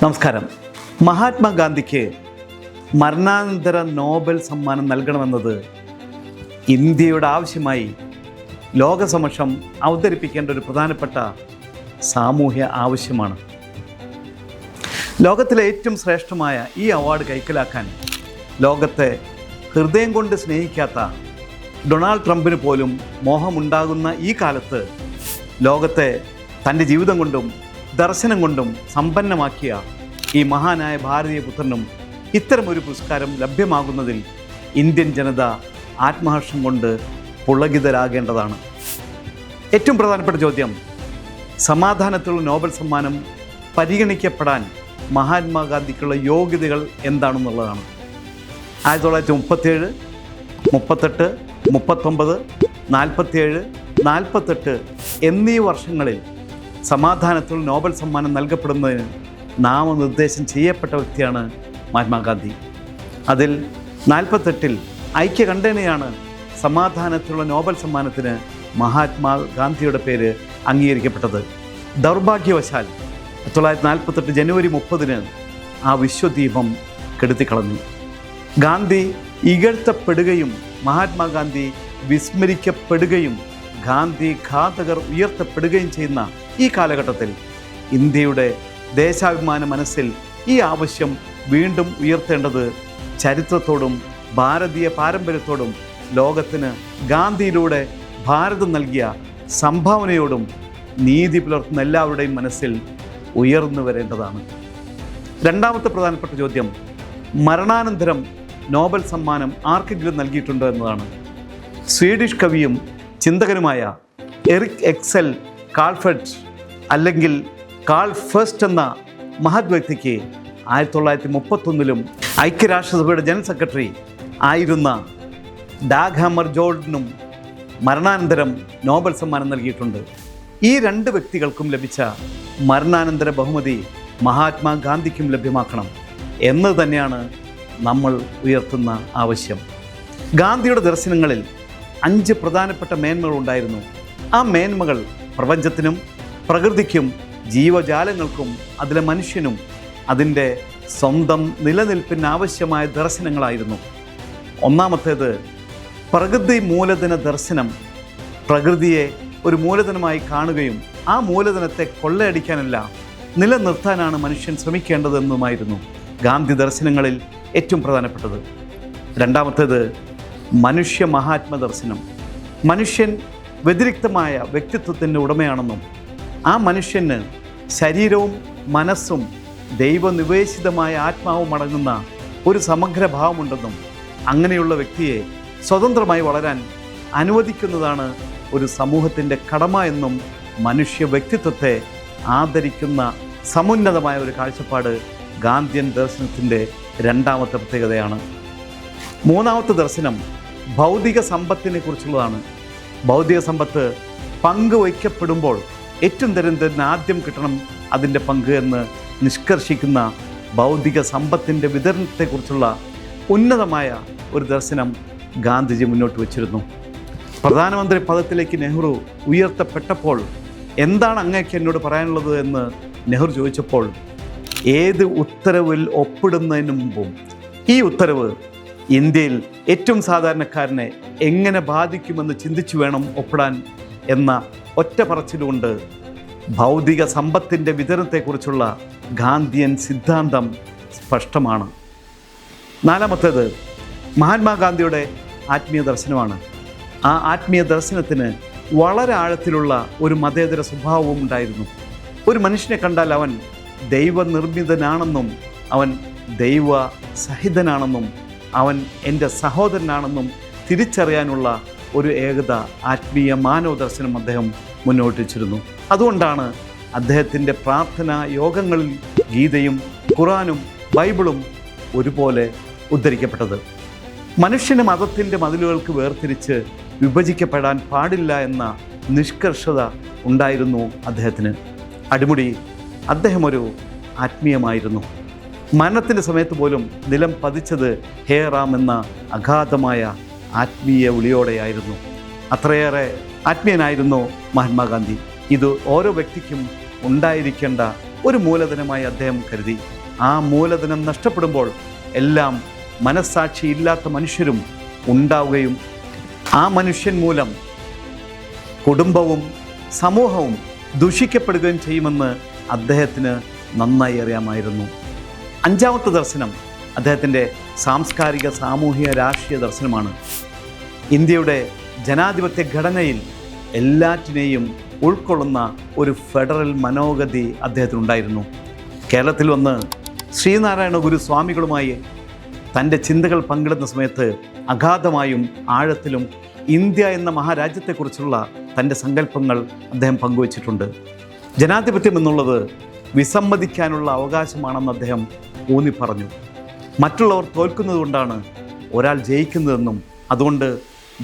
നമസ്കാരം. മഹാത്മാഗാന്ധിക്ക് മരണാനന്തര നോബൽ സമ്മാനം നൽകണമെന്നത് ഇന്ത്യയുടെ ആവശ്യമായി ലോകസമക്ഷം അവതരിപ്പിക്കേണ്ട ഒരു പ്രധാനപ്പെട്ട സാമൂഹ്യ ആവശ്യമാണ്. ലോകത്തിലെ ഏറ്റവും ശ്രേഷ്ഠമായ ഈ അവാർഡ് കൈക്കലാക്കാൻ ലോകത്തെ ഹൃദയം കൊണ്ട് സ്നേഹിക്കാത്ത ഡൊണാൾഡ് ട്രംപിന് പോലും മോഹമുണ്ടാകുന്ന ഈ കാലത്ത് ലോകത്തെ തൻ്റെ ജീവിതം കൊണ്ടും ദർശനം കൊണ്ടും സമ്പന്നമാക്കിയ ഈ മഹാനായ ഭാരതീയ പുത്രനും ഇത്തരമൊരു പുരസ്കാരം ലഭ്യമാകുന്നതിൽ ഇന്ത്യൻ ജനത ആത്മഹർഷം കൊണ്ട് പുളകിതരാകേണ്ടതാണ്. ഏറ്റവും പ്രധാനപ്പെട്ട ചോദ്യം, സമാധാനത്തിലുള്ള നോബൽ സമ്മാനം പരിഗണിക്കപ്പെടാൻ മഹാത്മാഗാന്ധിക്കുള്ള യോഗ്യതകൾ എന്താണെന്നുള്ളതാണ്. 1937, 38, 39, 47, 48 എന്നീ വർഷങ്ങളിൽ സമാധാനത്തിലുള്ള നോബൽ സമ്മാനം നൽകപ്പെടുന്നതിന് നാമനിർദ്ദേശം ചെയ്യപ്പെട്ട വ്യക്തിയാണ് മഹാത്മാഗാന്ധി. അതിൽ 48 ഐക്യകണ്ഠേനയാണ് സമാധാനത്തിലുള്ള നോബൽ സമ്മാനത്തിന് മഹാത്മാഗാന്ധിയുടെ പേര് അംഗീകരിക്കപ്പെട്ടത്. ദൗർഭാഗ്യവശാൽ 1948 ജനുവരി 30 ആ വിശ്വദീപം കെടുത്തിക്കളഞ്ഞു. ഗാന്ധി ഇകഴ്ത്തപ്പെടുകയും മഹാത്മാഗാന്ധി വിസ്മരിക്കപ്പെടുകയും ഗാന്ധി ഘാതകർ ഉയർത്തപ്പെടുകയും ചെയ്യുന്ന ഈ കാലഘട്ടത്തിൽ ഇന്ത്യയുടെ ദേശാഭിമാന മനസ്സിൽ ഈ ആവശ്യം വീണ്ടും ഉയർത്തേണ്ടത് ചരിത്രത്തോടും ഭാരതീയ പാരമ്പര്യത്തോടും ലോകത്തിന് ഗാന്ധിയിലൂടെ ഭാരതം നൽകിയ സംഭാവനയോടും നീതി പുലർത്തുന്ന എല്ലാവരുടെയും മനസ്സിൽ ഉയർന്നു വരേണ്ടതാണ്. രണ്ടാമത്തെ പ്രധാനപ്പെട്ട ചോദ്യം, മരണാനന്തരം നോബൽ സമ്മാനം ആർക്കെങ്കിലും നൽകിയിട്ടുണ്ടോ എന്നതാണ്. സ്വീഡിഷ് കവിയും ചിന്തകനുമായ എറിക് എക്സൽ കാൾഫെഡ് അല്ലെങ്കിൽ കാൾ ഫസ്റ്റ് എന്ന മഹത് വ്യക്തിക്ക് 1931 ഐക്യരാഷ്ട്രസഭയുടെ ജനറൽ സെക്രട്ടറി ആയിരുന്ന ഡാഗ് ഹാമർജോൾഡിനും മരണാനന്തരം നോബൽ സമ്മാനം നൽകിയിട്ടുണ്ട്. ഈ രണ്ട് വ്യക്തികൾക്കും ലഭിച്ച മരണാനന്തര ബഹുമതി മഹാത്മാഗാന്ധിക്കും ലഭ്യമാക്കണം എന്ന് തന്നെയാണ് നമ്മൾ ഉയർത്തുന്ന ആവശ്യം. ഗാന്ധിയുടെ ദർശനങ്ങളിൽ 5 പ്രധാനപ്പെട്ട മേന്മകൾ ഉണ്ടായിരുന്നു. ആ മേന്മകൾ പ്രപഞ്ചത്തിനും പ്രകൃതിക്കും ജീവജാലങ്ങൾക്കും അതിലെ മനുഷ്യനും അതിൻ്റെ സ്വന്തം നിലനിൽപ്പിന് ആവശ്യമായ ദർശനങ്ങളായിരുന്നു. ഒന്നാമത്തേത് പ്രകൃതി മൂലധന ദർശനം. പ്രകൃതിയെ ഒരു മൂലധനമായി കാണുകയും ആ മൂലധനത്തെ കൊള്ളയടിക്കാനല്ല നിലനിർത്താനാണ് മനുഷ്യൻ ശ്രമിക്കേണ്ടതെന്നുമായിരുന്നു ഗാന്ധി ദർശനങ്ങളിൽ ഏറ്റവും പ്രധാനപ്പെട്ടത്. രണ്ടാമത്തേത് മനുഷ്യ മഹാത്മ ദർശനം. മനുഷ്യൻ വ്യതിരിക്തമായ വ്യക്തിത്വത്തിൻ്റെ ഉടമയാണെന്നും ആ മനുഷ്യന് ശരീരവും മനസ്സും ദൈവനിവേശിതമായ ആത്മാവും അടങ്ങുന്ന ഒരു സമഗ്രഭാവമുണ്ടെന്നും അങ്ങനെയുള്ള വ്യക്തിയെ സ്വതന്ത്രമായി വളരാൻ അനുവദിക്കുന്നതാണ് ഒരു സമൂഹത്തിൻ്റെ കടമ എന്നും മനുഷ്യ വ്യക്തിത്വത്തെ ആദരിക്കുന്ന സമുന്നതമായ ഒരു കാഴ്ചപ്പാട് ഗാന്ധിയൻ ദർശനത്തിൻ്റെ രണ്ടാമത്തെ പ്രത്യേകതയാണ്. മൂന്നാമത്തെ ദർശനം ഭൗതിക സമ്പത്തിനെ കുറിച്ചുള്ളതാണ്. ഭൗതിക സമ്പത്ത് പങ്കുവയ്ക്കപ്പെടുമ്പോൾ ഏറ്റവും തരുന്നതിന് ആദ്യം കിട്ടണം അതിൻ്റെ പങ്ക് എന്ന് നിഷ്കർഷിക്കുന്ന ഭൗതിക സമ്പത്തിൻ്റെ വിതരണത്തെക്കുറിച്ചുള്ള ഉന്നതമായ ഒരു ദർശനം ഗാന്ധിജി മുന്നോട്ട് വച്ചിരുന്നു. പ്രധാനമന്ത്രി പദത്തിലേക്ക് നെഹ്റു ഉയർത്തപ്പെട്ടപ്പോൾ എന്താണ് അങ്ങേക്ക് എന്നോട് പറയാനുള്ളത് എന്ന് നെഹ്റു ചോദിച്ചപ്പോൾ ഏത് ഉത്തരവിൽ ഒപ്പിടുന്നതിന് മുമ്പും ഈ ഉത്തരവ് ഇന്ത്യയിൽ ഏറ്റവും സാധാരണക്കാരനെ എങ്ങനെ ബാധിക്കുമെന്ന് ചിന്തിച്ചു വേണം ഒപ്പിടാൻ എന്ന ഒറ്റ പറച്ചിലുകൊണ്ട് ഭൗതിക സമ്പത്തിൻ്റെ വിതരണത്തെക്കുറിച്ചുള്ള ഗാന്ധിയൻ സിദ്ധാന്തം സ്പഷ്ടമാണ്. നാലാമത്തേത് മഹാത്മാഗാന്ധിയുടെ ആത്മീയ ദർശനമാണ്. ആ ആത്മീയ ദർശനത്തിന് വളരെ ആഴത്തിലുള്ള ഒരു മതേതര സ്വഭാവവും ഉണ്ടായിരുന്നു. ഒരു മനുഷ്യനെ കണ്ടാൽ അവൻ ദൈവനിർമ്മിതനാണെന്നും അവൻ ദൈവ സഹിതനാണെന്നും അവൻ എൻ്റെ സഹോദരനാണെന്നും തിരിച്ചറിയാനുള്ള ഒരു ഏകത ആത്മീയ മാനവ ദർശനം അദ്ദേഹം മുന്നോട്ട് വച്ചിരുന്നു. അതുകൊണ്ടാണ് അദ്ദേഹത്തിൻ്റെ പ്രാർത്ഥനാ യോഗങ്ങളിൽ ഗീതയും ഖുറാനും ബൈബിളും ഒരുപോലെ ഉദ്ധരിക്കപ്പെട്ടത്. മനുഷ്യന് മതത്തിൻ്റെ മതിലുകൾക്ക് വേർതിരിച്ച് വിഭജിക്കപ്പെടാൻ പാടില്ല എന്ന നിഷ്കർഷത ഉണ്ടായിരുന്നു അദ്ദേഹത്തിന്. അടിമുടി അദ്ദേഹം ഒരു ആത്മീയമായിരുന്നു. മരണത്തിൻ്റെ സമയത്ത് പോലും നിലം പതിച്ചത് ഹേ റാം എന്ന അഗാധമായ ആത്മീയ വിളിയോടെയായിരുന്നു. അത്രയേറെ ആത്മീയനായിരുന്നു മഹാത്മാഗാന്ധി. ഇത് ഓരോ വ്യക്തിക്കും ഉണ്ടായിരിക്കേണ്ട ഒരു മൂലധനമായി അദ്ദേഹം കരുതി. ആ മൂലധനം നഷ്ടപ്പെടുമ്പോൾ എല്ലാം മനസ്സാക്ഷിയില്ലാത്ത മനുഷ്യരും ഉണ്ടാവുകയും ആ മനുഷ്യൻ മൂലം കുടുംബവും സമൂഹവും ദുഷിക്കപ്പെടുകയും ചെയ്യുമെന്ന് അദ്ദേഹത്തിന് നന്നായി അറിയാമായിരുന്നു. അഞ്ചാമത്തെ ദർശനം അദ്ദേഹത്തിൻ്റെ സാംസ്കാരിക, സാമൂഹിക, രാഷ്ട്രീയ ദർശനമാണ്. ഇന്ത്യയുടെ ജനാധിപത്യ ഘടനയിൽ എല്ലാറ്റിനെയും ഉൾക്കൊള്ളുന്ന ഒരു ഫെഡറൽ മനോഗതി അദ്ദേഹത്തിനുണ്ടായിരുന്നു. കേരളത്തിൽ വന്ന് ശ്രീനാരായണ ഗുരു സ്വാമികളുമായി തൻ്റെ ചിന്തകൾ പങ്കിടുന്ന സമയത്ത് അഗാധമായും ആഴത്തിലും ഇന്ത്യ എന്ന മഹാരാജ്യത്തെക്കുറിച്ചുള്ള തൻ്റെ സങ്കല്പങ്ങൾ അദ്ദേഹം പങ്കുവച്ചിട്ടുണ്ട്. ജനാധിപത്യം എന്നുള്ളത് വിസമ്മതിക്കാനുള്ള അവകാശമാണെന്ന് അദ്ദേഹം ഊന്നി പറഞ്ഞു. മറ്റുള്ളവർ തോൽക്കുന്നത് കൊണ്ടാണ് ഒരാൾ ജയിക്കുന്നതെന്നും അതുകൊണ്ട്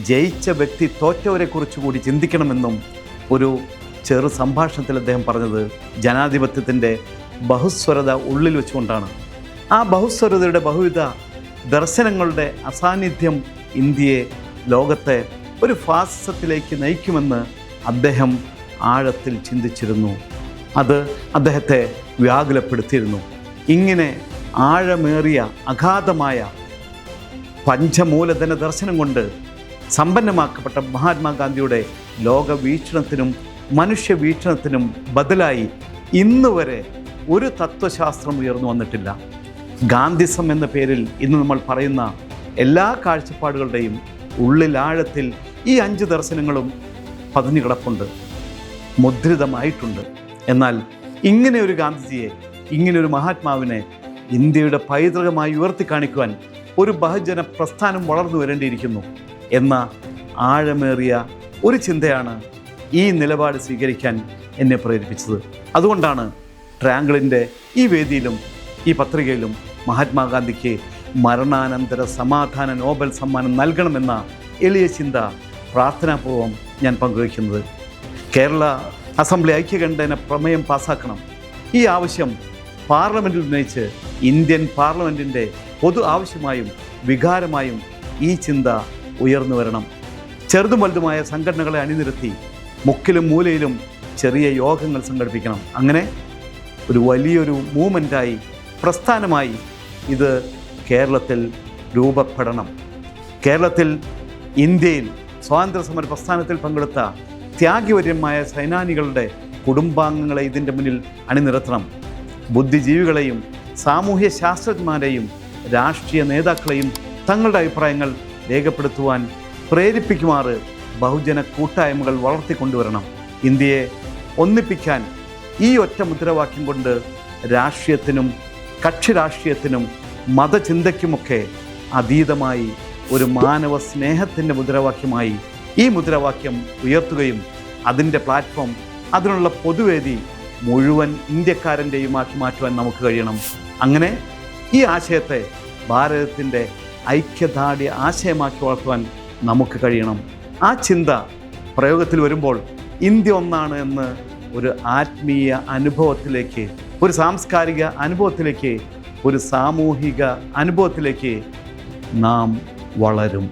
ജയിച്ച വ്യക്തി തോറ്റവരെക്കുറിച്ച് കൂടി ചിന്തിക്കണമെന്നും ഒരു ചെറു സംഭാഷണത്തിൽ അദ്ദേഹം പറഞ്ഞത് ജനാധിപത്യത്തിൻ്റെ ബഹുസ്വരത ഉള്ളിൽ വെച്ചുകൊണ്ടാണ്. ആ ബഹുസ്വരതയുടെ ബഹുവിധ ദർശനങ്ങളുടെ അസാന്നിധ്യം ഇന്ത്യയെ ലോകത്തെ ഒരു ഫാസിസത്തിലേക്ക് നയിക്കുമെന്ന് അദ്ദേഹം ആഴത്തിൽ ചിന്തിച്ചിരുന്നു. അത് അദ്ദേഹത്തെ വ്യാകുലപ്പെടുത്തിയിരുന്നു. ഇങ്ങനെ ആഴമേറിയ അഗാധമായ പഞ്ചമൂലധന ദർശനം കൊണ്ട് സമ്പന്നമാക്കപ്പെട്ട മഹാത്മാഗാന്ധിയുടെ ലോകവീക്ഷണത്തിനും മനുഷ്യവീക്ഷണത്തിനും ബദലായി ഇന്ന് വരെ ഒരു തത്വശാസ്ത്രം ഉയർന്നു വന്നിട്ടില്ല. ഗാന്ധിസം എന്ന പേരിൽ ഇന്ന് നമ്മൾ പറയുന്ന എല്ലാ കാഴ്ചപ്പാടുകളുടെയും ഉള്ളിൽ ആഴത്തിൽ ഈ 5 ദർശനങ്ങളും പതിഞ്ഞു കിടപ്പുണ്ട്, മുദ്രിതമായിട്ടുണ്ട്. എന്നാൽ ഇങ്ങനെ ഒരു ഗാന്ധിജിയെ, ഇങ്ങനെ ഒരു മഹാത്മാവിനെ ഇന്ത്യയുടെ പൈതൃകമായി ഉയർത്തി കാണിക്കുവാൻ ഒരു ബഹുജന പ്രസ്ഥാനം വളർന്നു വരേണ്ടിയിരിക്കുന്നു എന്ന ആഴമേറിയ ഒരു ചിന്തയാണ് ഈ നിലപാട് സ്വീകരിക്കാൻ എന്നെ പ്രേരിപ്പിച്ചത്. അതുകൊണ്ടാണ് ട്രയാങ്കിളിൻ്റെ ഈ വേദിയിലും ഈ പത്രികയിലും മഹാത്മാഗാന്ധിക്ക് മരണാനന്തര സമാധാന നോബൽ സമ്മാനം നൽകണമെന്ന എളിയ ചിന്ത പ്രാർത്ഥനാപൂർവം ഞാൻ പങ്കുവയ്ക്കുന്നത്. കേരള അസംബ്ലി ഐക്യകണ്ഠേന പ്രമേയം പാസ്സാക്കണം. ഈ ആവശ്യം പാർലമെൻറ്റിൽ ഉന്നയിച്ച് ഇന്ത്യൻ പാർലമെൻറ്റിൻ്റെ പൊതു ആവശ്യമായും വികാരമായും ഈ ചിന്ത ഉയർന്നു വരണം. ചെറുതും വലുതുമായ സംഘടനകളെ അണിനിരത്തി മുക്കിലും മൂലയിലും ചെറിയ യോഗങ്ങൾ സംഘടിപ്പിക്കണം. അങ്ങനെ ഒരു വലിയൊരു മൂവ്മെൻറ്റായി, പ്രസ്ഥാനമായി ഇത് കേരളത്തിൽ രൂപപ്പെടണം. കേരളത്തിൽ, ഇന്ത്യയിൽ സ്വാതന്ത്ര്യ സമര പ്രസ്ഥാനത്തിൽ പങ്കെടുത്ത ത്യാഗിവര്യമായ സൈനാനികളുടെ കുടുംബാംഗങ്ങളെ ഇതിൻ്റെ മുന്നിൽ അണിനിരത്തണം. ബുദ്ധിജീവികളെയും സാമൂഹ്യ ശാസ്ത്രജ്ഞന്മാരെയും രാഷ്ട്രീയ നേതാക്കളെയും തങ്ങളുടെ അഭിപ്രായങ്ങൾ രേഖപ്പെടുത്തുവാൻ പ്രേരിപ്പിക്കുമാറ് ബഹുജന കൂട്ടായ്മകൾ വളർത്തിക്കൊണ്ടുവരണം. ഇന്ത്യയെ ഒന്നിപ്പിക്കാൻ ഈ ഒറ്റ മുദ്രാവാക്യം കൊണ്ട് രാഷ്ട്രീയത്തിനും കക്ഷി രാഷ്ട്രീയത്തിനും മതചിന്തയ്ക്കുമൊക്കെ അതീതമായി ഒരു മാനവ സ്നേഹത്തിൻ്റെ മുദ്രാവാക്യമായി ഈ മുദ്രാവാക്യം ഉയർത്തുകയും അതിൻ്റെ പ്ലാറ്റ്ഫോം, അതിനുള്ള പൊതുവേദി മുഴുവൻ ഇന്ത്യക്കാരൻ്റെയുമാക്കി മാറ്റുവാൻ നമുക്ക് കഴിയണം. അങ്ങനെ ഈ ആശയത്തെ ഭാരതത്തിൻ്റെ ഐക്യദാർഢ്യ ആശയമാക്കി വളർത്തുവാൻ നമുക്ക് കഴിയണം. ആ ചിന്ത പ്രയോഗത്തിൽ വരുമ്പോൾ ഇന്ത്യ ഒന്നാണ് എന്ന് ഒരു ആത്മീയ അനുഭവത്തിലേക്ക്, ഒരു സാംസ്കാരിക അനുഭവത്തിലേക്ക്, ഒരു സാമൂഹിക അനുഭവത്തിലേക്ക് നാം വളരും.